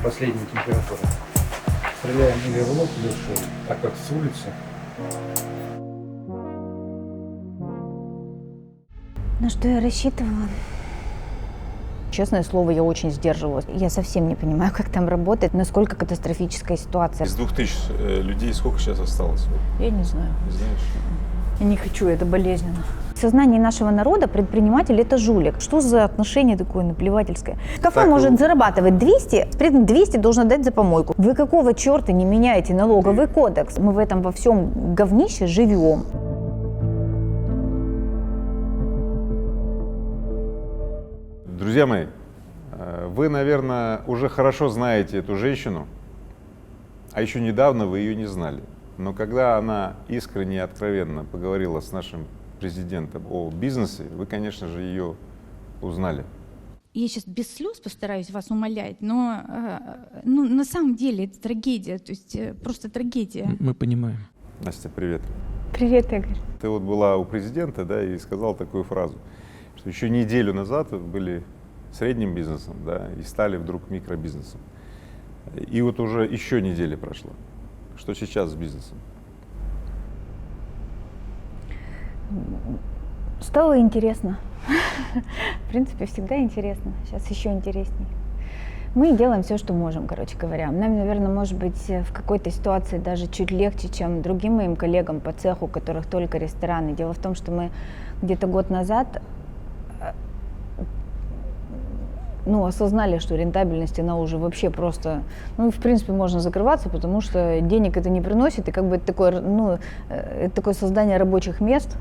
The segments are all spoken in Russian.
Последняя температура. Стреляем или в лоб, или в шею, так как с улицы. На что я рассчитывала? Честное слово, я очень сдерживалась. Я совсем не понимаю, как там работает, насколько катастрофическая ситуация. Из 2000 людей сколько сейчас осталось? Я не знаю. Не знаешь? Я не хочу, это болезненно. В сознании нашего народа предприниматель – это жулик. Что за отношение такое наплевательское? Кафе Так, может зарабатывать 200, при этом 200 должен отдать за помойку. Вы какого черта не меняете налоговый кодекс? Мы в этом во всем говнище живем. Друзья мои, вы, наверное, уже хорошо знаете эту женщину, а еще недавно вы ее не знали. Но когда она искренне и откровенно поговорила с нашим президентом о бизнесе, вы, конечно же, ее узнали. Я сейчас без слез постараюсь вас умолять, но на самом деле это трагедия, то есть просто трагедия. Мы понимаем. Настя, привет. Привет, Игорь. Ты вот была у президента, да, и сказала такую фразу, что еще неделю назад вы были средним бизнесом, да, и стали вдруг микробизнесом. И вот уже еще неделя прошла. Что сейчас с бизнесом? Стало интересно. В принципе, всегда интересно. Сейчас еще интересней. Мы делаем все, что можем, короче говоря. Нам, наверное, может быть, в какой-то ситуации даже чуть легче, чем другим моим коллегам по цеху, у которых только рестораны. Дело в том, что мы где-то год назад осознали, что рентабельность, она уже вообще просто, в принципе, можно закрываться, потому что денег это не приносит, и как бы это такое создание рабочих мест.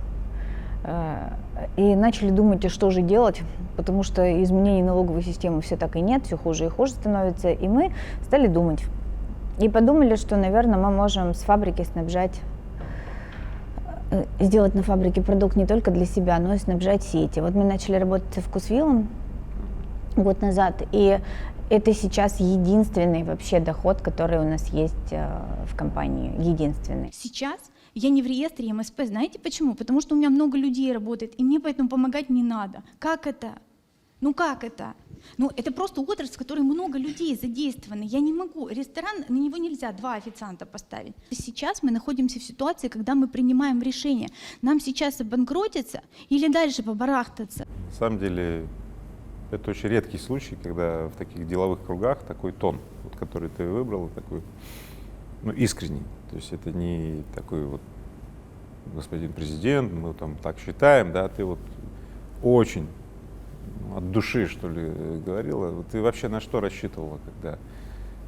И начали думать, а что же делать, потому что изменений налоговой системы все так и нет, все хуже и хуже становится, и мы стали думать. И подумали, что, наверное, мы можем с фабрики сделать на фабрике продукт не только для себя, но и снабжать сети. Вот мы начали работать со Вкусвиллом год назад, и это сейчас единственный вообще доход, который у нас есть в компании, единственный. Сейчас я не в реестре МСП, знаете почему? Потому что у меня много людей работает, и мне поэтому помогать не надо. Как это? Как это? Это просто отрасль, в которой много людей задействованы. Я не могу. Ресторан, на него нельзя 2 официанта поставить. Сейчас мы находимся в ситуации, когда мы принимаем решение. Нам сейчас обанкротиться или дальше побарахтаться? На самом деле, это очень редкий случай, когда в таких деловых кругах такой тон, вот, который ты выбрал, такой, искренний. То есть это не такой вот господин президент, мы там так считаем, да, ты вот очень от души, что ли, говорила. Ты вообще на что рассчитывала, когда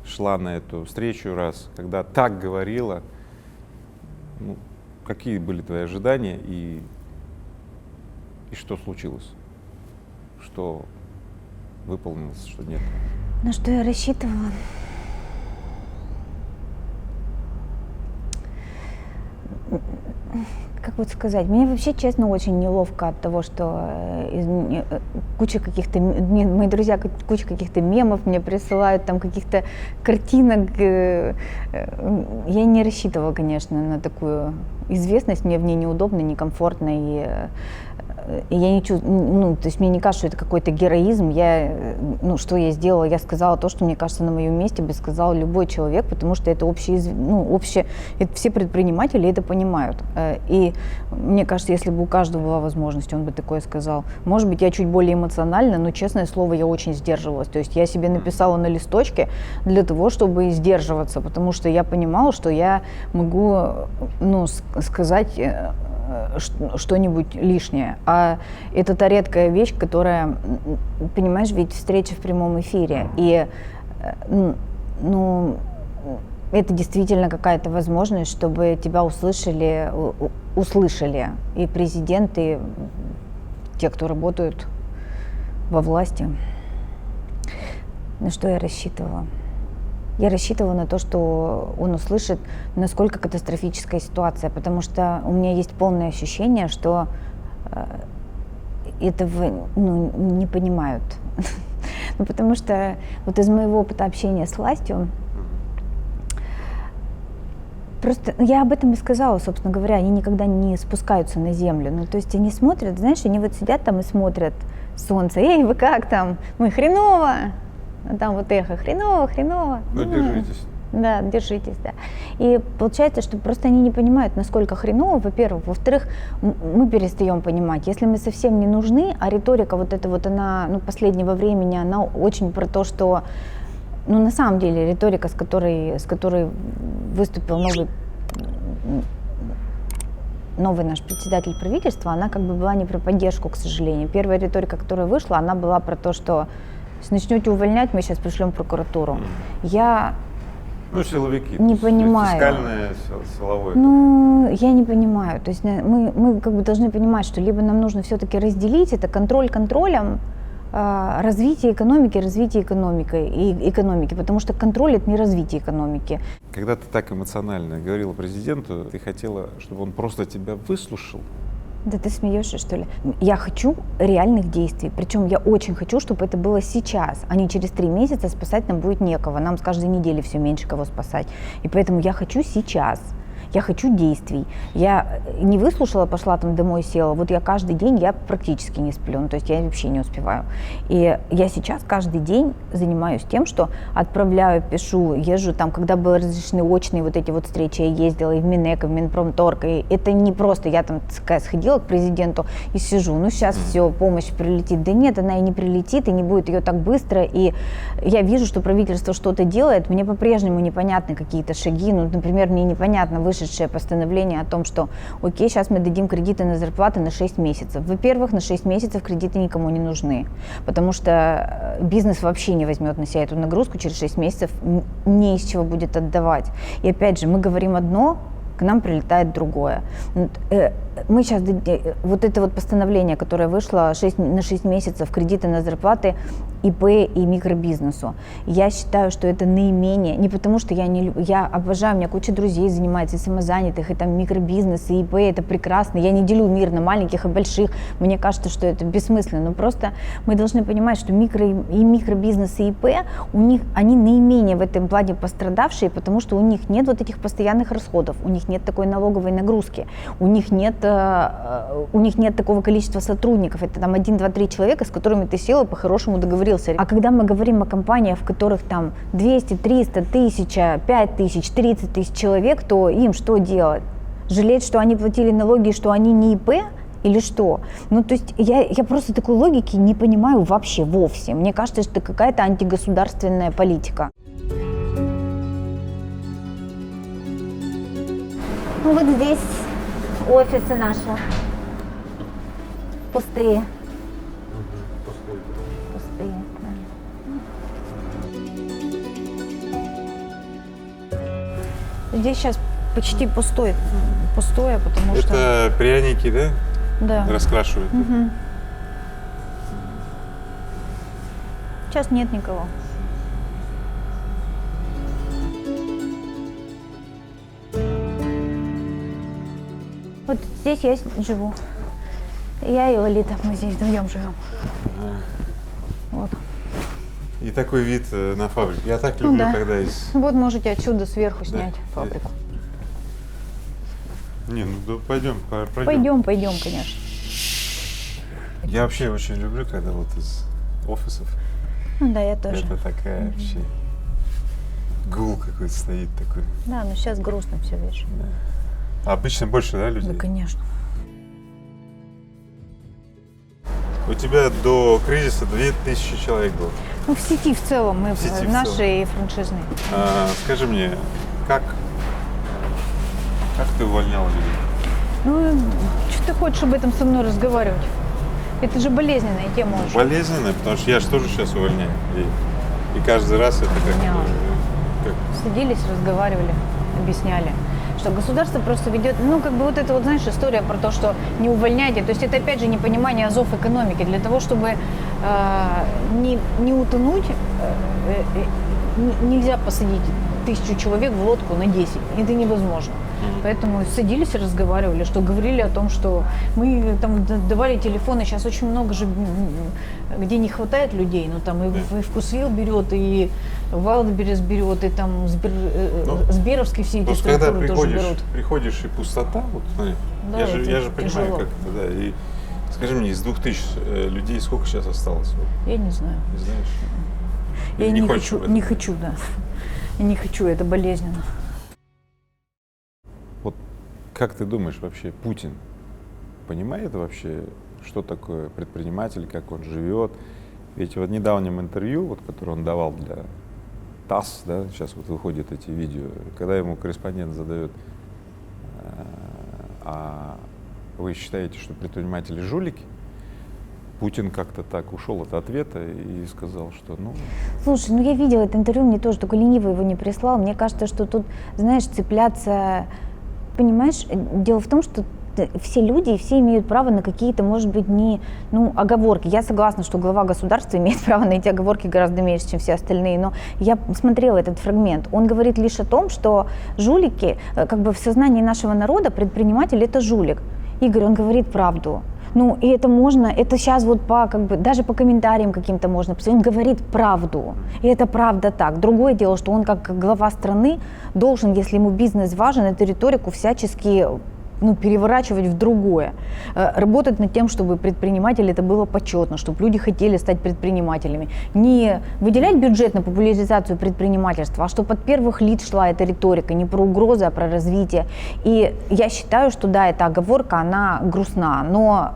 шла на эту встречу раз, когда так говорила? Какие были твои ожидания и что случилось? Что выполнилось, что нет? На что я рассчитывала? Как вот сказать, мне вообще, честно, очень неловко от того, что куча каких-то, мои друзья куча каких-то мемов мне присылают, там каких-то картинок. Я не рассчитывала, конечно, на такую известность, мне в ней неудобно, некомфортно, и я не чувствую, то есть мне не кажется, что это какой-то героизм. Что я сделала? Я сказала то, что, мне кажется, на моем месте бы сказал любой человек, потому что это это все предприниматели это понимают. И мне кажется, если бы у каждого была возможность, он бы такое сказал. Может быть, я чуть более эмоциональна, но, честное слово, я очень сдерживалась. То есть я себе написала на листочке для того, чтобы сдерживаться, потому что я понимала, что я могу, сказать что-нибудь лишнее. А это та редкая вещь, которая, понимаешь, ведь встреча в прямом эфире. И, это действительно какая-то возможность, чтобы тебя услышали и президент, и те, кто работают во власти. На что я рассчитывала? Я рассчитывала на то, что он услышит, насколько катастрофическая ситуация, потому что у меня есть полное ощущение, что этого не понимают. Потому что вот из моего опыта общения с властью Просто я об этом и сказала, собственно говоря, они никогда не спускаются на землю. Ну, то есть они смотрят, знаешь, они вот сидят там и смотрят солнце. Эй, вы как там? Мы хреново. А там вот эхо, хреново, хреново. Ну, держитесь. Да, держитесь, да. И получается, что просто они не понимают, насколько хреново, во-первых. Во-вторых, мы перестаем понимать, если мы совсем не нужны, а риторика вот эта вот, она, ну, последнего времени, она очень про то, что, ну, на самом деле, риторика, с которой выступил новый наш председатель правительства, она как бы была не про поддержку, к сожалению. Первая риторика, которая вышла, она была про то, что если начнете увольнять, мы сейчас пришлем прокуратуру. Я Ну, силовики. не понимаю. Фискальное, силовое. Ну, я не понимаю. То есть мы как бы должны понимать, что либо нам нужно все-таки разделить это контроль контролем, развитие экономики, потому что контроль — это не развитие экономики. Когда ты так эмоционально говорила президенту, ты хотела, чтобы он просто тебя выслушал? Да ты смеешься, что ли? Я хочу реальных действий. Причем я очень хочу, чтобы это было сейчас, а не через 3 месяца. Спасать нам будет некого. Нам с каждой недели все меньше кого спасать. И поэтому я хочу сейчас. Я хочу действий. Я не выслушала, пошла там домой, села. Вот я каждый день, я практически не сплю. Ну, то есть я вообще не успеваю. И я сейчас каждый день занимаюсь тем, что отправляю, пишу, езжу там, когда были разрешены очные вот эти вот встречи, я ездила и в Минэко, в Минпромторг. И это не просто я там такая сходила к президенту и сижу, ну сейчас все, помощь прилетит. Да нет, она и не прилетит, и не будет ее так быстро. И я вижу, что правительство что-то делает. Мне по-прежнему непонятны какие-то шаги. Ну, например, мне непонятно вышедшее постановление о том, что окей, сейчас мы дадим кредиты на зарплаты на 6 месяцев. Во-первых, на 6 месяцев кредиты никому не нужны, потому что бизнес вообще не возьмет на себя эту нагрузку, через 6 месяцев не из чего будет отдавать. И опять же, мы говорим одно, к нам прилетает другое. Мы сейчас, вот это вот постановление, которое вышло на 6 месяцев, кредиты на зарплаты ИП и микробизнесу. Я считаю, что это наименее, не потому что я обожаю, у меня куча друзей занимается, и самозанятых, и там микробизнес, и ИП, это прекрасно. Я не делю мир на маленьких и больших, мне кажется, что это бессмысленно, но просто мы должны понимать, что микробизнес и ИП, они наименее в этом плане пострадавшие, потому что у них нет вот этих постоянных расходов, у них нет такой налоговой нагрузки, у них нет такого количества сотрудников, это там 1, 2, 3 человека, с которыми ты сел и по-хорошему договорился. А когда мы говорим о компаниях, в которых там 200, 300, 1000, 5000, 30 тысяч человек, то им что делать? Жалеть, что они платили налоги, что они не ИП? Или что? Ну, то есть я просто такой логики не понимаю вообще вовсе. Мне кажется, что это какая-то антигосударственная политика. Ну, вот здесь офисы наши. Пустые. Пустые, да. Здесь сейчас почти пустое, потому что... Это пряники, да? Да. Раскрашивают. Угу. Сейчас нет никого. Вот здесь я живу. Я и Лолита, мы здесь вдвоем живем. Вот. И такой вид на фабрику. Я так люблю, да. когда из... Вот можете отсюда сверху снять фабрику. Не, ну да, пройдем. Пойдем, конечно. Я вообще очень люблю, когда вот из офисов. Ну да, я тоже. Это такая вообще гул какой-то стоит такой. Да, но сейчас грустно все, видишь. Да. А обычно больше, да, людей? Да, конечно. У тебя до кризиса 2000 человек было. Ну, в сети в целом, мы в наши и франшизные. Скажи мне, как ты увольняла людей? Ну, что ты хочешь об этом со мной разговаривать? Это же болезненная тема уже. Болезненная, потому что я же тоже сейчас увольняю. И каждый раз это как... Садились, разговаривали, объясняли, что государство просто ведет, ну, как бы вот это вот, знаешь, история про то, что не увольняйте. То есть это, опять же, непонимание азов экономики. Для того, чтобы не утонуть, нельзя посадить 1000 человек в лодку на 10. Это невозможно. Поэтому садились и разговаривали, что говорили о том, что мы там давали телефоны, сейчас очень много же, где не хватает людей, ну там и Вкусвилл берет, и Wildberries берет, и там Сберовский все эти Просто когда структуры тоже берут. приходишь и пустота, вот смотри, Да, я же это понимаю, тяжело. как это, да. И скажи мне, из 2000 людей сколько сейчас осталось? Вот, Я не знаю. не знаешь? Я Или не хочешь хочу, об этом? не хочу, да. Я не хочу, это болезненно. Вот как ты думаешь вообще, Путин понимает вообще, что такое предприниматель, как он живет? Ведь вот в недавнем интервью, вот, которое он давал для ТАСС, да, сейчас вот выходят эти видео, когда ему корреспондент задает, а вы считаете, что предприниматели жулики? Путин как-то так ушел от ответа и сказал, что ну... Слушай, ну я видела это интервью, мне тоже, только ленивый его не прислал. Мне кажется, что тут, знаешь, цепляться... Понимаешь, дело в том, что все люди и все имеют право на какие-то, может быть, не, ну, оговорки. Я согласна, что глава государства имеет право на эти оговорки гораздо меньше, чем все остальные, но я смотрела этот фрагмент. Он говорит лишь о том, что жулики, как бы в сознании нашего народа предприниматель – это жулик. Игорь, он говорит правду. Ну, и это можно, это сейчас вот по, как бы, даже по комментариям каким-то можно посмотреть. Он говорит правду, и это правда так. Другое дело, что он как глава страны должен, если ему бизнес важен, эту риторику всячески, ну, переворачивать в другое. Работать над тем, чтобы предприниматели это было почетно, чтобы люди хотели стать предпринимателями. Не выделять бюджет на популяризацию предпринимательства, а чтобы от первых лиц шла эта риторика, не про угрозы, а про развитие. И я считаю, что да, эта оговорка, она грустна, но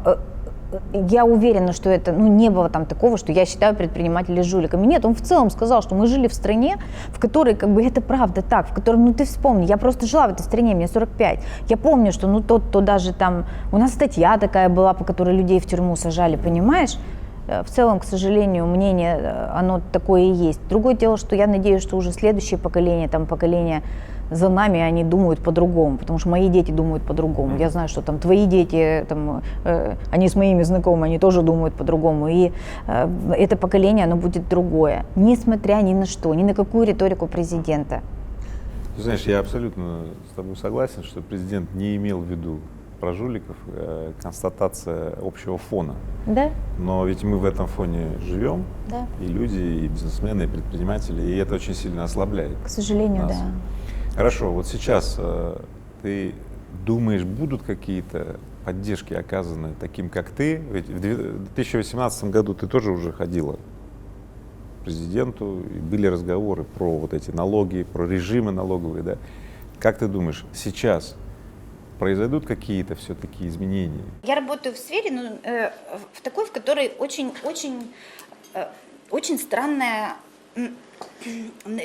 я уверена, что это, ну, не было там такого, что я считаю предпринимателей жуликами. Нет, он в целом сказал, что мы жили в стране, в которой, как бы, это правда так, в которой, ну, ты вспомни, я просто жила в этой стране, мне 45. Я помню, что, ну, тот, кто даже там, у нас статья такая была, по которой людей в тюрьму сажали, понимаешь? В целом, к сожалению, мнение, оно такое и есть. Другое дело, что я надеюсь, что уже следующее поколение, там, поколение за нами, они думают по-другому, потому что мои дети думают по-другому. Я знаю, что там твои дети, там, они с моими знакомыми, они тоже думают по-другому. И это поколение, оно будет другое, несмотря ни на что, ни на какую риторику президента. Ты знаешь, я абсолютно с тобой согласен, что президент не имел в виду про жуликов, констатация общего фона. Да? Но ведь мы в этом фоне живем, Да. и люди, и бизнесмены, и предприниматели, и это очень сильно ослабляет. К сожалению, нас. да. Хорошо, вот сейчас ты думаешь, будут какие-то поддержки оказаны таким, как ты? Ведь в 2018 году ты тоже уже ходила к президенту, и были разговоры про вот эти налоги, про режимы налоговые, да? Как ты думаешь, сейчас произойдут какие-то все-таки изменения? Я работаю в сфере, ну, в такой, в которой очень странная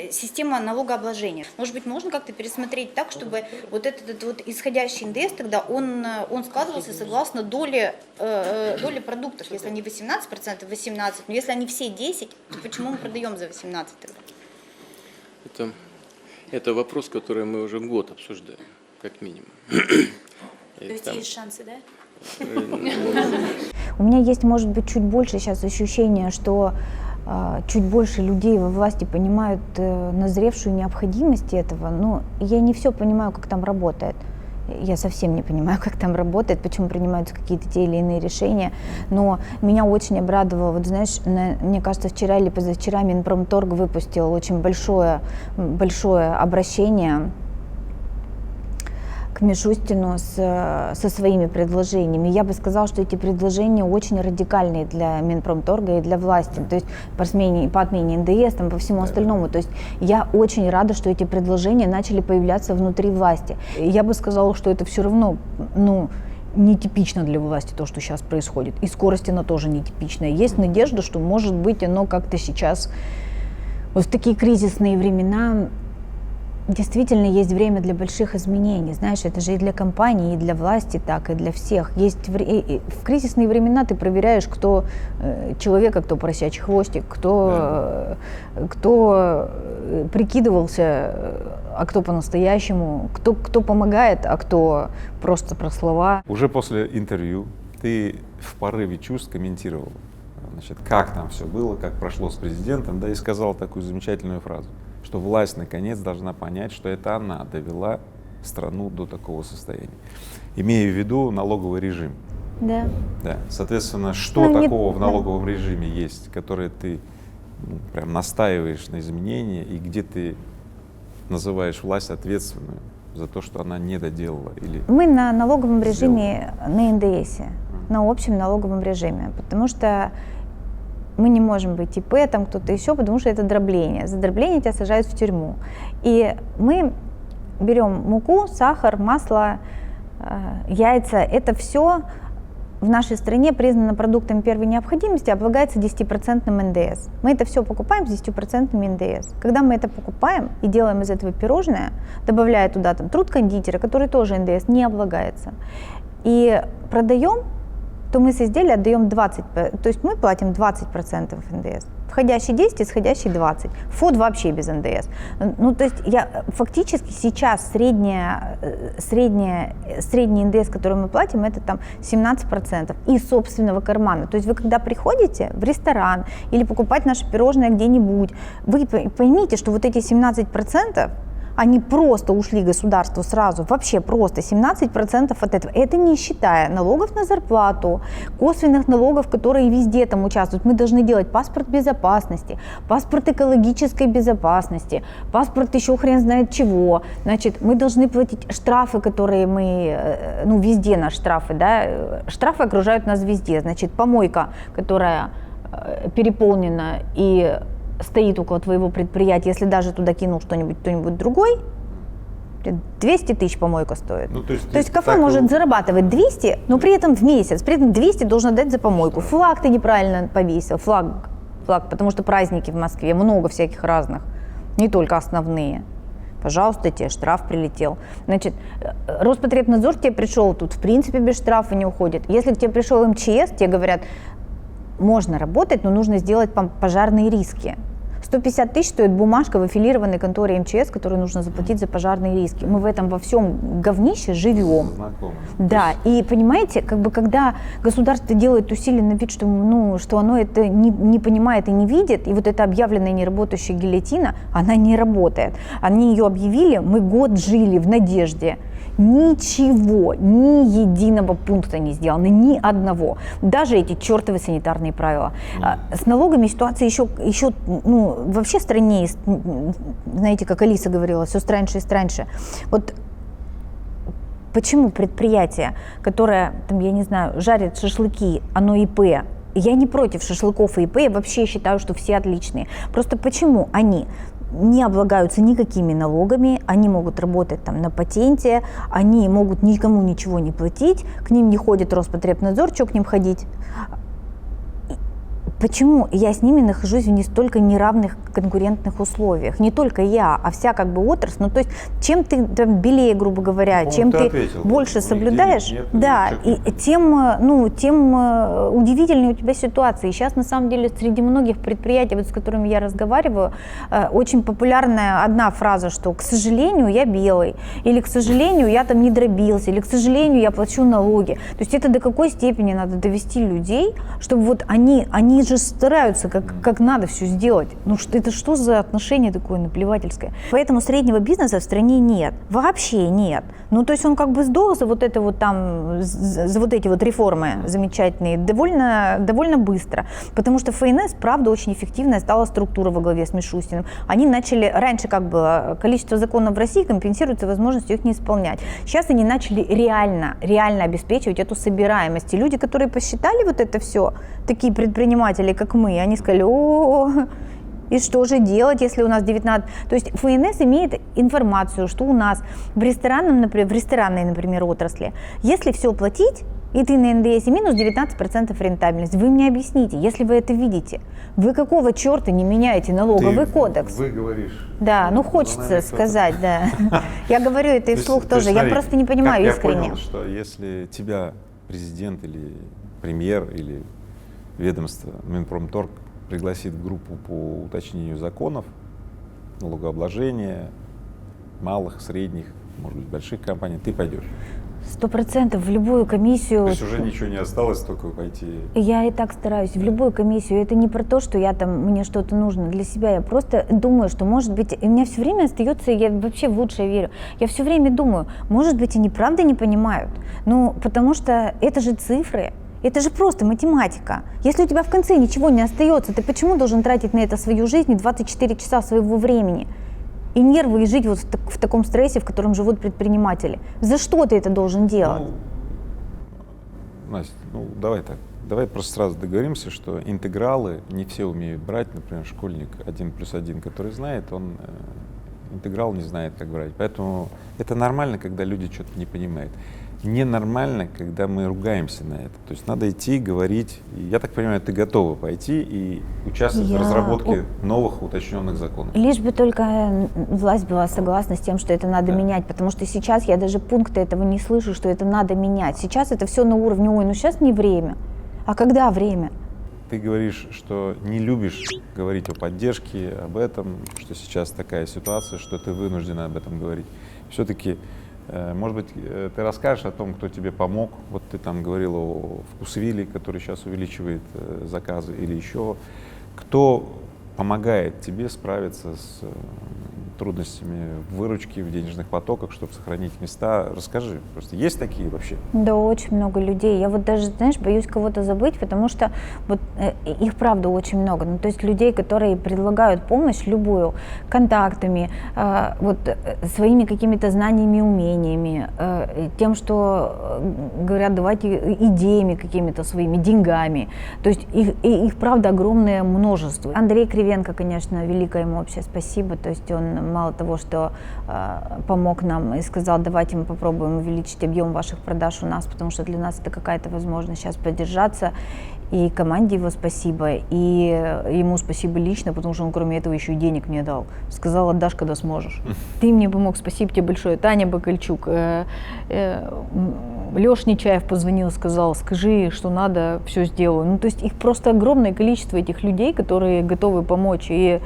система налогообложения. Может быть, можно как-то пересмотреть так, чтобы вот этот вот исходящий НДС тогда он складывался согласно доле продуктов. Если они 18%, 18%, но если они все 10%, то почему мы продаем за 18% тогда? Это вопрос, который мы уже год обсуждаем, как минимум. То есть есть шансы, да? У меня есть, может быть, чуть больше сейчас ощущение, что чуть больше людей во власти понимают назревшую необходимость этого. Но я не все понимаю, как там работает. Я совсем не понимаю, как там работает, почему принимаются какие-то те или иные решения. Но меня очень обрадовало, вот знаешь, мне кажется, вчера или позавчера Минпромторг выпустил очень большое обращение к Мишустину со своими предложениями. Я бы сказала, что эти предложения очень радикальные для Минпромторга и для власти, то есть по отмене НДС, там, по всему остальному. То есть я очень рада, что эти предложения начали появляться внутри власти. Я бы сказала, что это все равно, ну, нетипично для власти то, что сейчас происходит. И скорость она тоже нетипичная. Есть надежда, что, может быть, оно как-то сейчас, вот в такие кризисные времена, действительно есть время для больших изменений. Знаешь, это же и для компаний, и для власти так, и для всех. В кризисные времена ты проверяешь, кто человек, а кто поросячий хвостик, кто прикидывался, а кто по-настоящему, кто помогает, а кто просто про слова. Уже после интервью ты в порыве чувств комментировал, значит, как там все было, как прошло с президентом, да, и сказал такую замечательную фразу, что власть наконец должна понять, что это она довела страну до такого состояния. Имея в виду налоговый режим. Да. Да. Соответственно, что Ну, не- такого в да. налоговом режиме есть, которое ты прям настаиваешь на изменении, и где ты называешь власть ответственную за то, что она не доделала? Или... Мы на налоговом режиме, на НДС, на общем налоговом режиме, потому что мы не можем быть ИП, там кто-то еще, потому что это дробление. За дробление тебя сажают в тюрьму. И мы берем муку, сахар, масло, яйца. Это все в нашей стране признано продуктом первой необходимости, облагается 10% НДС. Мы это все покупаем с 10% НДС. Когда мы это покупаем и делаем из этого пирожное, добавляя туда там, труд кондитера, который тоже НДС не облагается, и продаем, то мы с изделия отдаем 20%, то есть мы платим 20% НДС. Входящий 10, исходящий 20. Вход вообще без НДС. Ну, то есть фактически сейчас средний НДС, который мы платим, это там 17% из собственного кармана. То есть вы когда приходите в ресторан или покупать наше пирожное где-нибудь, вы поймите, что вот эти 17%, они просто ушли государству сразу, вообще просто 17% от этого. Это не считая налогов на зарплату, косвенных налогов, которые везде там участвуют. Мы должны делать паспорт безопасности, паспорт экологической безопасности, паспорт еще хрен знает чего. Значит, мы должны платить штрафы, которые мы, ну везде наши штрафы, да, штрафы окружают нас везде. Значит, помойка, которая переполнена и стоит около твоего предприятия, если даже туда кинул что-нибудь кто-нибудь другой, 200 тысяч помойка стоит. Ну, то есть кафе может зарабатывать 200, но при этом в месяц, при этом 200 должен отдать за помойку. Флаг ты неправильно повесил, флаг, потому что праздники в Москве, много всяких разных, не только основные. Пожалуйста, тебе штраф прилетел. Значит, Роспотребнадзор тебе пришел, тут в принципе без штрафа не уходит. Если к тебе пришел МЧС, тебе говорят, можно работать, но нужно сделать пожарные риски. 150 тысяч стоит бумажка в аффилированной конторе МЧС, которую нужно заплатить за пожарные риски. Мы в этом во всем говнище живем. Знакомо. Да, и понимаете, как бы когда государство делает усиленный вид, что, ну, что оно это не понимает и не видит, и вот эта объявленная неработающая гильотина, она не работает. Они ее объявили, мы год жили в надежде. Ничего, ни единого пункта не сделано, ни одного. Даже эти чертовы санитарные правила. С налогами ситуация еще ну, вообще страннее. Знаете, как Алиса говорила, все страньше и страньше. Вот почему предприятие, которое, там, я не знаю, жарит шашлыки, оно ИП, я не против шашлыков и ИП, я вообще считаю, что все отличные. Просто почему они не облагаются никакими налогами, они могут работать там на патенте, они могут никому ничего не платить, к ним не ходит Роспотребнадзор, что к ним ходить? Почему я с ними нахожусь в настолько неравных конкурентных условиях? Не только я, а вся как бы отрасль. Ну, то есть, чем ты там белее, грубо говоря, чем ты больше соблюдаешь, нет, да, и тем удивительнее у тебя ситуация. И сейчас, на самом деле, среди многих предприятий, вот, с которыми я разговариваю, очень популярная одна фраза, что, к сожалению, я белый, или, к сожалению, я там не дробился, или, к сожалению, я плачу налоги. То есть это до какой степени надо довести людей, чтобы вот они же стараются, как надо все сделать. Ну, это что за отношение такое наплевательское? Поэтому среднего бизнеса в стране нет. Вообще нет. Ну, то есть он как бы сдох за вот это вот там, за вот эти вот реформы замечательные довольно быстро. Потому что ФНС, правда, очень эффективная стала структура во главе с Мишустиным. Они начали, раньше как было, количество законов в России компенсируется возможностью их не исполнять. Сейчас они начали реально обеспечивать эту собираемость. И люди, которые посчитали вот это все, такие предприниматели, как мы, они сказали, и что же делать, если у нас 19... То есть ФНС имеет информацию, что у нас в ресторанной, например, отрасли, если все платить, и ты на НДС минус 19% рентабельность, вы мне объясните, если вы это видите, вы какого черта не меняете налоговый кодекс? Вы говоришь. Да, ну хочется сказать, да. Я говорю это и вслух тоже, я просто не понимаю искренне. Я понял, что если тебя президент или премьер или ведомство Минпромторг пригласит в группу по уточнению законов, налогообложения, малых, средних, может быть, больших компаний, ты пойдешь. 100% в любую комиссию. То есть уже ничего не осталось, только пойти. Я и так стараюсь, в любую комиссию. Это не про то, что я там, мне что-то нужно для себя. Я просто думаю, что, может быть, у меня все время остается, я вообще в лучшее верю. Я все время думаю, может быть, они правда не понимают. Ну, потому что это же цифры. Это же просто математика. Если у тебя в конце ничего не остается, ты почему должен тратить на это свою жизнь и 24 часа своего времени? И нервы, и жить вот в таком стрессе, в котором живут предприниматели. За что ты это должен делать? Настя, давай так. Давай просто сразу договоримся, что интегралы не все умеют брать. Например, школьник 1+1, который знает, он интеграл не знает, как брать. Поэтому это нормально, когда люди что-то не понимают. Ненормально, когда мы ругаемся на это. То есть надо идти, говорить. И я так понимаю, ты готова пойти и участвовать в разработке новых уточненных законов. Лишь бы только власть была согласна с тем, что это надо менять, потому что сейчас я даже пункта этого не слышу, что это надо менять. Сейчас это все на уровне, сейчас не время. А когда время? Ты говоришь, что не любишь говорить о поддержке, об этом, что сейчас такая ситуация, что ты вынуждена об этом говорить. Все-таки, может быть, ты расскажешь о том, кто тебе помог. Вот ты там говорил о Вкусвилле, который сейчас увеличивает заказы, или еще. Кто помогает тебе справиться с трудностями в выручке, в денежных потоках, чтобы сохранить места? Расскажи, просто есть такие вообще? Да, очень много людей. Я вот даже, знаешь, боюсь кого-то забыть, потому что вот их правда очень много. Ну, то есть людей, которые предлагают помощь любую, контактами, своими какими-то знаниями, умениями, тем, что говорят, давайте идеями какими-то своими, деньгами. То есть их правда огромное множество. Андрей Кривенко, конечно, великое ему вообще спасибо. То есть он мало того, что помог нам и сказал, давайте мы попробуем увеличить объем ваших продаж у нас, потому что для нас это какая-то возможность сейчас поддержаться. И команде его спасибо, и ему спасибо лично, потому что он кроме этого еще и денег мне дал. Сказал, отдашь, когда сможешь. Ты мне помог, спасибо тебе большое. Таня Бакальчук, Леш Нечаев позвонил, сказал, скажи, что надо, все сделаю. Ну, то есть их просто огромное количество этих людей, которые готовы помочь. И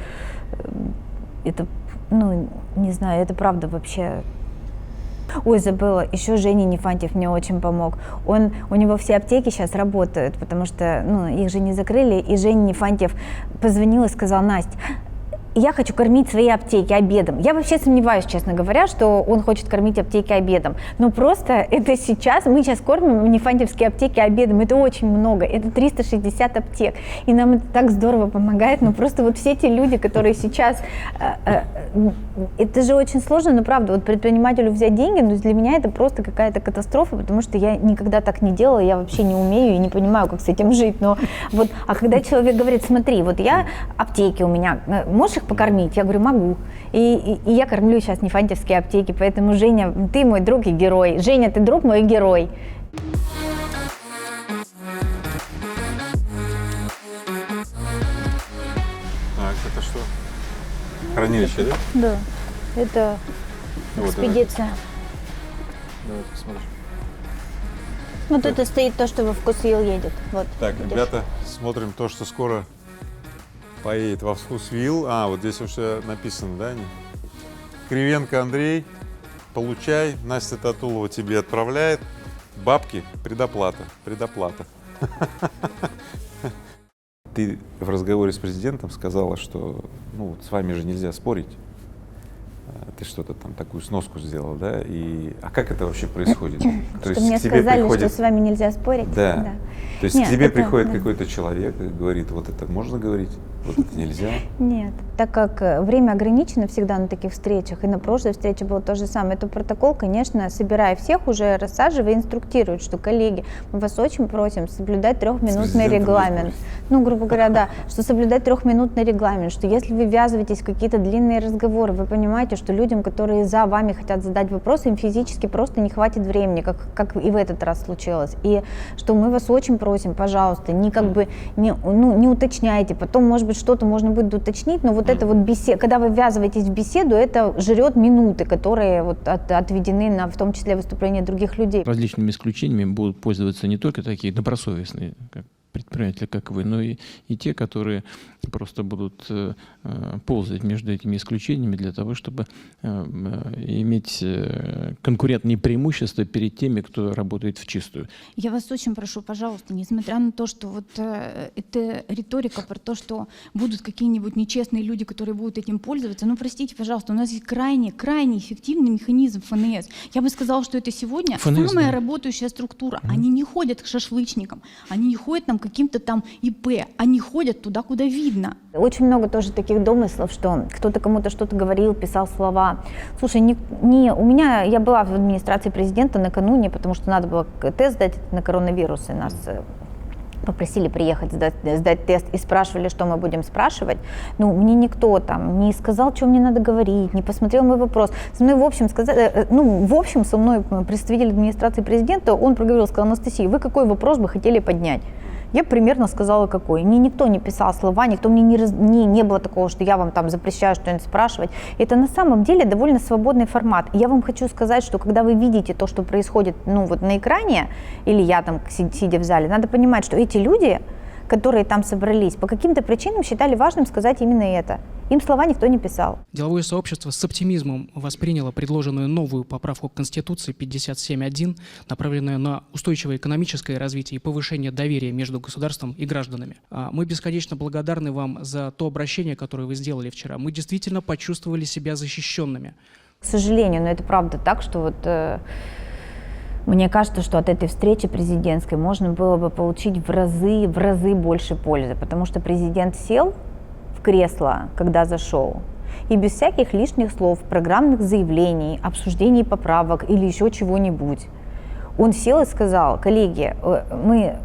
это, не знаю, это правда вообще. Ой, забыла, еще Женя Нефантьев мне очень помог. У него все аптеки сейчас работают, потому что их же не закрыли. И Женя Нефантьев позвонил и сказал, Настя, я хочу кормить свои аптеки обедом. Я вообще сомневаюсь, честно говоря, что он хочет кормить аптеки обедом. Но просто это сейчас, мы сейчас кормим нефантьевские аптеки обедом. Это очень много, это 360 аптек. И нам это так здорово помогает. Но просто вот все те люди, которые сейчас... Это же очень сложно, но правда, вот предпринимателю взять деньги, для меня это просто какая-то катастрофа, потому что я никогда так не делала, я вообще не умею и не понимаю, как с этим жить. Но вот, а когда человек говорит, смотри, вот я аптеки у меня, можешь их покормить? Я говорю, могу. И я кормлю сейчас нефантьевские аптеки, поэтому, Женя, ты мой друг и герой. Женя, ты друг мой герой. Так, это что? Хранилище, да? Да, это экспедиция. Давай посмотрим. Вот это стоит то, что во Вкусвилл едет. Вот, Так, видишь? ребята, смотрим то, что скоро поедет во Вкусвилл. Вот здесь уже написано, да? Кривенко Андрей, получай. Настя Татулова тебе отправляет. Бабки, предоплата. Ты в разговоре с президентом сказала, что с вами же нельзя спорить. Ты что-то там такую сноску сделала, да? А как это вообще происходит? То есть мне к тебе сказали, приходит... что с вами нельзя спорить? Да. То есть Нет, к тебе это, приходит да. какой-то человек и говорит, вот это можно говорить, вот это нельзя. Нет, так как время ограничено всегда на таких встречах, и на прошлой встрече было то же самое, то протокол, конечно, собирая всех, уже рассаживая, инструктирует, что, коллеги, мы вас очень просим соблюдать 3-минутный регламент. Грубо говоря, да, что соблюдать 3-минутный регламент, что если вы ввязываетесь в какие-то длинные разговоры, вы понимаете, что людям, которые за вами хотят задать вопросы, им физически просто не хватит времени, как и в этот раз случилось. И что мы вас очень просим, пожалуйста, не уточняйте, потом, может быть, что-то можно будет уточнить, но вот это вот беседа, когда вы ввязываетесь в беседу, это жрет минуты, которые вот отведены на, в том числе, выступления других людей. Различными исключениями будут пользоваться не только такие добросовестные, как предприниматели, как вы, но и те, которые просто будут ползать между этими исключениями для того, чтобы иметь конкурентные преимущества перед теми, кто работает в чистую. Я вас очень прошу, пожалуйста, несмотря на то, что вот эта риторика про то, что будут какие-нибудь нечестные люди, которые будут этим пользоваться, ну простите, пожалуйста, у нас есть крайне эффективный механизм ФНС. Я бы сказала, что это сегодня ФНС, самая да. работающая структура. Они не ходят к шашлычникам, они не ходят там к каким-то там ИП, они ходят туда, куда видно. Очень много тоже таких домыслов, что кто-то кому-то что-то говорил, писал слова. Слушай, у меня, я была в администрации президента накануне, потому что надо было тест сдать на коронавирус, и нас попросили приехать сдать тест и спрашивали, что мы будем спрашивать. Ну, мне никто там не сказал, что мне надо говорить, не посмотрел мой вопрос. Со мной, в общем, со мной представитель администрации президента, он проговорил, сказал: Анастасия, вы какой вопрос бы хотели поднять? Я примерно сказала, какой. Мне никто не писал слова, никто мне не было такого, что я вам там запрещаю что-нибудь спрашивать. Это на самом деле довольно свободный формат. Я вам хочу сказать, что когда вы видите то, что происходит на экране, или я там сидя в зале, надо понимать, что эти люди, которые там собрались, по каким-то причинам считали важным сказать именно это. Им слова никто не писал. Деловое сообщество с оптимизмом восприняло предложенную новую поправку к Конституции 57.1, направленную на устойчивое экономическое развитие и повышение доверия между государством и гражданами. Мы бесконечно благодарны вам за то обращение, которое вы сделали вчера. Мы действительно почувствовали себя защищенными. К сожалению, но это правда так, что мне кажется, что от этой встречи президентской можно было бы получить в разы больше пользы, потому что президент сел в кресло, когда зашел, и без всяких лишних слов, программных заявлений, обсуждений поправок или еще чего-нибудь. Он сел и сказал: коллеги, мне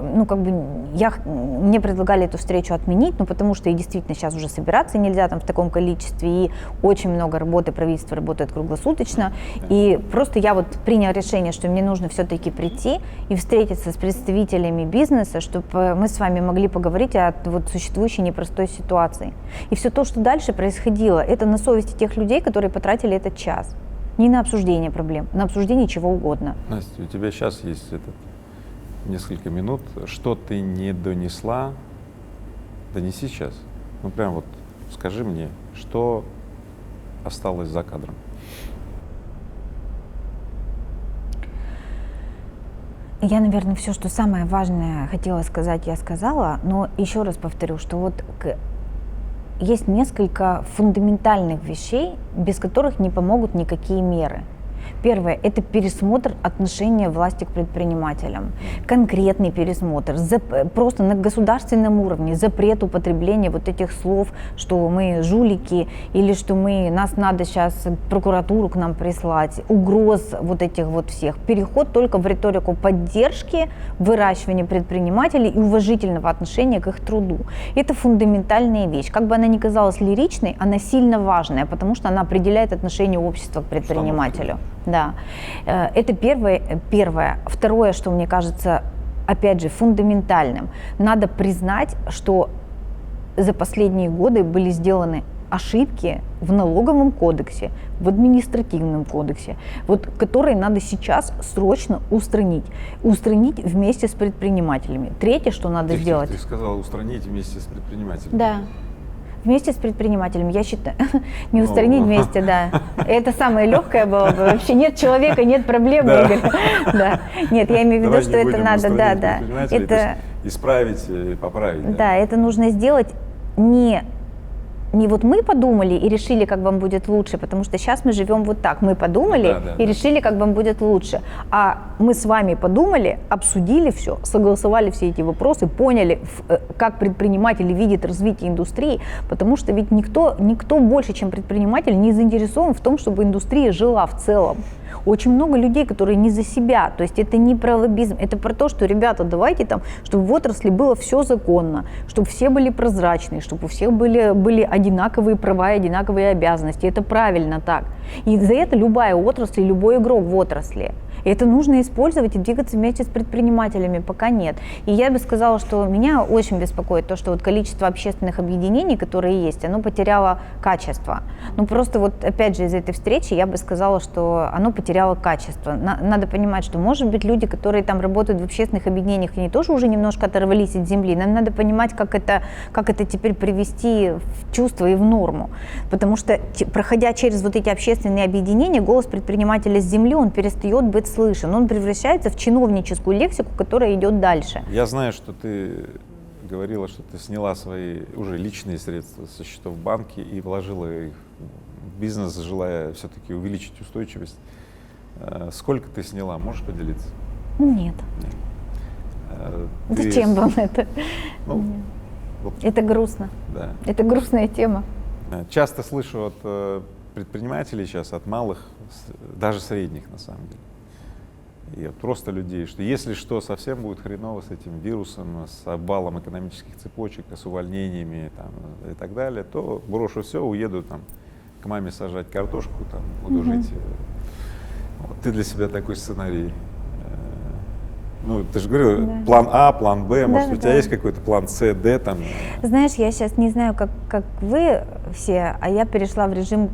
предлагали эту встречу отменить, потому что и действительно сейчас уже собираться нельзя там в таком количестве, и очень много работы, правительство работает круглосуточно, и просто я принял решение, что мне нужно все-таки прийти и встретиться с представителями бизнеса, чтобы мы с вами могли поговорить о существующей непростой ситуации. И все то, что дальше происходило, это на совести тех людей, которые потратили этот час. Не на обсуждение проблем, на обсуждение чего угодно. Настя, у тебя сейчас есть несколько минут. Что ты не донесла, донеси сейчас. Прям скажи мне, что осталось за кадром. Я, наверное, все, что самое важное хотела сказать, я сказала, но еще раз повторю, что есть несколько фундаментальных вещей, без которых не помогут никакие меры. Первое – это пересмотр отношения власти к предпринимателям. Конкретный пересмотр, просто на государственном уровне, запрет употребления этих слов, что мы жулики или что нас надо сейчас прокуратуру к нам прислать, угроз этих всех. Переход только в риторику поддержки, выращивания предпринимателей и уважительного отношения к их труду. Это фундаментальная вещь. Как бы она ни казалась лиричной, она сильно важная, потому что она определяет отношение общества к предпринимателю. Да, это первое. Второе, что мне кажется, опять же, фундаментальным. Надо признать, что за последние годы были сделаны ошибки в налоговом кодексе, в административном кодексе, которые надо сейчас срочно устранить. Устранить вместе с предпринимателями. Третье, что надо сделать. Ты сказала устранить вместе с предпринимателями. Да. Вместе с предпринимателем, я считаю, не устранить вместе, да. Это самое легкое было бы. Вообще нет человека, нет проблем, Игорь. Да. Нет, я имею в виду, что это надо, да. Это исправить, поправить. Да, это нужно сделать не мы подумали и решили, как вам будет лучше, потому что сейчас мы живем так. Мы подумали и решили, как вам будет лучше. А мы с вами подумали, обсудили все, согласовали все эти вопросы, поняли, как предприниматель видит развитие индустрии, потому что ведь никто больше, чем предприниматель, не заинтересован в том, чтобы индустрия жила в целом. Очень много людей, которые не за себя, то есть это не про лоббизм, это про то, что, ребята, давайте чтобы в отрасли было все законно, чтобы все были прозрачные, чтобы у всех были одинаковые права и одинаковые обязанности, это правильно так. И за это любая отрасль, любой игрок в отрасли. И это нужно использовать и двигаться вместе с предпринимателями, пока нет. И я бы сказала, что меня очень беспокоит то, что вот количество общественных объединений, которые есть, оно потеряло качество. Ну просто вот опять же из этой встречи я бы сказала, что оно потеряло качество. Надо понимать, что может быть люди, которые там работают в общественных объединениях, они тоже уже немножко оторвались от земли. Нам надо понимать, как это теперь привести в чувство и в норму. Потому что, проходя через вот эти общественные объединения, голос предпринимателя с земли, он перестает быть слышен. Он превращается в чиновническую лексику, которая идет дальше. Я знаю, что ты говорила, что ты сняла свои уже личные средства со счетов в банке и вложила их в бизнес, желая все-таки увеличить устойчивость. Сколько ты сняла? Можешь поделиться? Нет. Ты... Зачем вам это? Ну, вот, это грустно. да. Это грустная тема. Часто слышу от предпринимателей сейчас, от малых, даже средних на самом деле, и от просто людей, что если что совсем будет хреново с этим вирусом, с обвалом экономических цепочек, с увольнениями там, и так далее, то брошу все, уеду там, к маме сажать картошку, там, буду жить. Вот. Ты для себя такой сценарий. Ну, ты же говорила, Да. план А, план Б, может, Да, у тебя да. есть какой-то план С, Д там? Знаешь, я сейчас не знаю, как вы все, а я перешла в режим...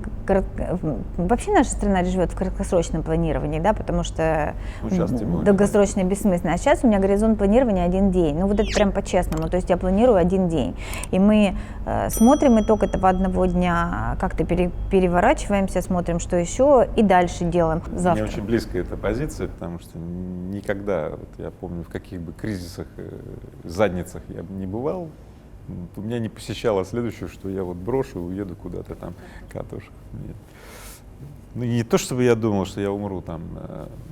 Вообще наша страна живет в краткосрочном планировании, да, потому что Ну, сейчас тем более. долгосрочное бессмысленно. А сейчас у меня горизонт планирования 1 день. Ну, вот это прям по-честному. То есть я планирую 1 день. И мы смотрим итог этого 1 дня, как-то переворачиваемся, смотрим, что еще, и дальше делаем завтра. Мне очень близко эта позиция, потому что никогда, вот я помню, в каких бы кризисах, задницах я бы не бывал, у меня не посещало следующее, что я вот брошу, уеду куда-то там катушек. Нет. Ну, не то, чтобы я думал, что я умру там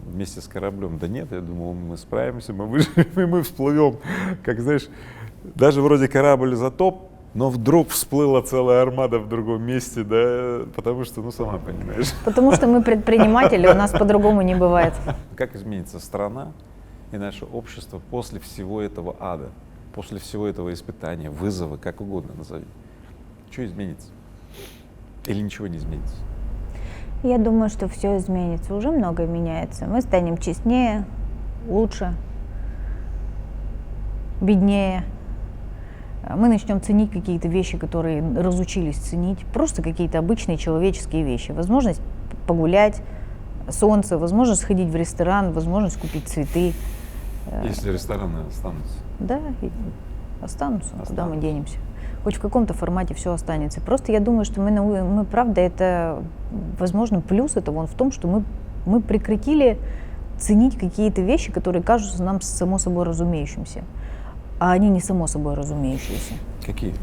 вместе с кораблем, да нет, я думал, мы справимся, мы выживем, и мы всплывем, как, знаешь, даже вроде корабль затоп, но вдруг всплыла целая армада в другом месте, да, потому что, ну, сама понимаешь. Потому что мы предприниматели, у нас по-другому не бывает. Как изменится страна и наше общество после всего этого ада, после всего этого испытания, вызова, как угодно назови? Что изменится? Или ничего не изменится? Я думаю, что все изменится. Уже многое меняется. Мы станем честнее, лучше, беднее. Мы начнем ценить какие-то вещи, которые разучились ценить. Просто какие-то обычные человеческие вещи. Возможность погулять, солнце, возможность сходить в ресторан, возможность купить цветы. Если рестораны останутся. Да, и останутся. Куда мы денемся? Хоть в каком-то формате все останется. Просто я думаю, что мы правда, это, возможно, плюс это вон в том, что мы прекратили ценить какие-то вещи, которые кажутся нам само собой разумеющимся, а они не само собой разумеющиеся. Какие?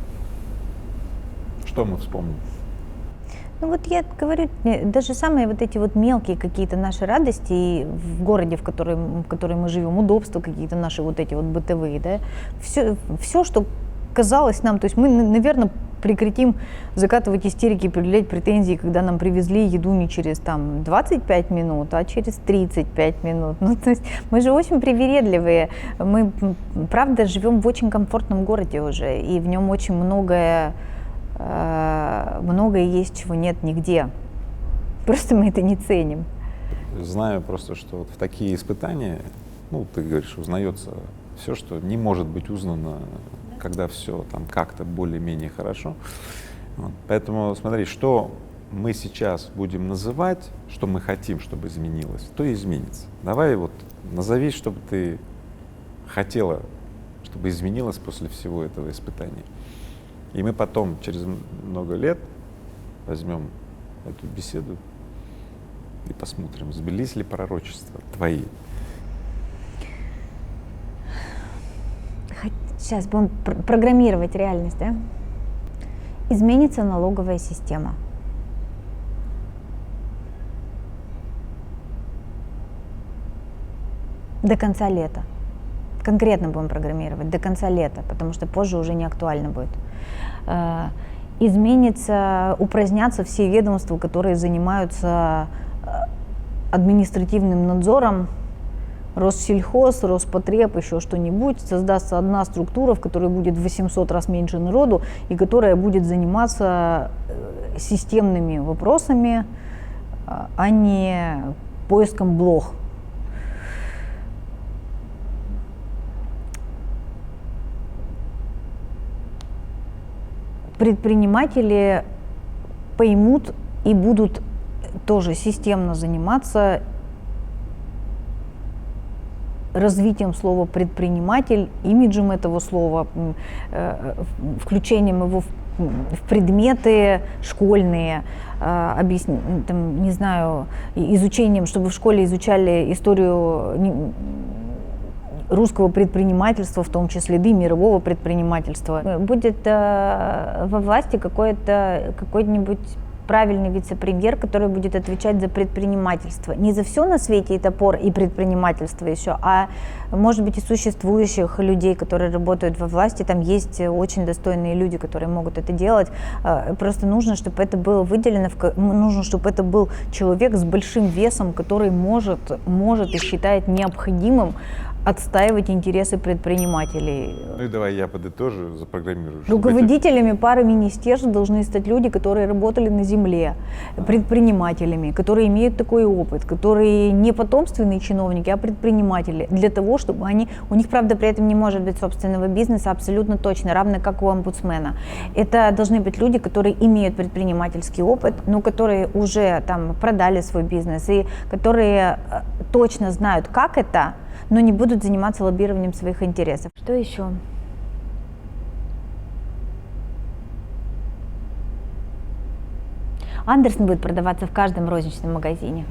Что мы вспомним? Ну вот я говорю, даже самые вот эти вот мелкие какие-то наши радости и в городе, в котором мы живем, удобства какие-то наши вот эти вот бытовые, да, все, что казалось нам, то есть мы, наверное, прекратим закатывать истерики, предъявлять претензии, когда нам привезли еду не через там 25 минут, а через 35 минут. Ну, то есть мы же очень привередливые, мы, правда, живем в очень комфортном городе уже, и в нем очень многое есть, чего нет нигде. Просто мы это не ценим. Знаю просто, что вот в такие испытания, ну, ты говоришь, узнается все, что не может быть узнано, когда все там как-то более-менее хорошо. Вот. Поэтому смотри, что мы сейчас будем называть, что мы хотим, чтобы изменилось, то и изменится. Давай вот назови, чтобы ты хотела, чтобы изменилось после всего этого испытания. И мы потом, через много лет, возьмем эту беседу и посмотрим, сбылись ли пророчества твои. Сейчас будем программировать реальность, да? Изменится налоговая система. До конца лета. Конкретно будем программировать до конца лета, потому что позже уже не актуально будет. Упразднятся все ведомства, которые занимаются административным надзором, Россельхоз, Роспотреб, еще что-нибудь. Создастся одна структура, в которой будет в 800 раз меньше народу и которая будет заниматься системными вопросами, а не поиском блох. предприниматели поймут и будут тоже системно заниматься развитием слова предприниматель, имиджем этого слова, включением его в предметы школьные, там, не знаю, изучением, чтобы в школе изучали историю русского предпринимательства, в том числе и мирового предпринимательства. Будет во власти какой-нибудь правильный вице-премьер, который будет отвечать за предпринимательство. Не за все на свете и топор, и предпринимательство еще, а может быть и существующих людей, которые работают во власти. Там есть очень достойные люди, которые могут это делать. Просто нужно, чтобы это было выделено, нужно, чтобы это был человек с большим весом, который может и считает необходимым отстаивать интересы предпринимателей. Ну и давай я подытожу, запрограммирую. Руководителями пары министерств должны стать люди, которые работали на земле, предпринимателями, которые имеют такой опыт, которые не потомственные чиновники, а предприниматели, для того, чтобы у них, правда, при этом не может быть собственного бизнеса, абсолютно точно, равно как у омбудсмена. Это должны быть люди, которые имеют предпринимательский опыт, но которые уже там продали свой бизнес и которые точно знают, как это, но не будут заниматься лоббированием своих интересов. Что еще? Андерсон будет продаваться в каждом розничном магазине.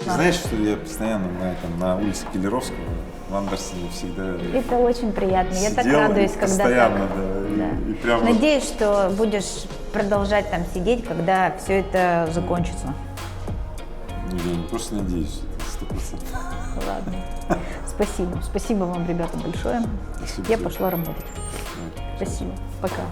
Знаешь, что я постоянно на улице Келлеровского в Андерсоне всегда Это очень приятно. Я так сидел радуюсь, когда постоянно, так. да. И прямо Надеюсь, что будешь продолжать там сидеть, когда все это закончится. не просто надеюсь, это 100%. Ладно. Спасибо. Спасибо вам, ребята, большое. Спасибо. Я пошла работать. Спасибо. Пока.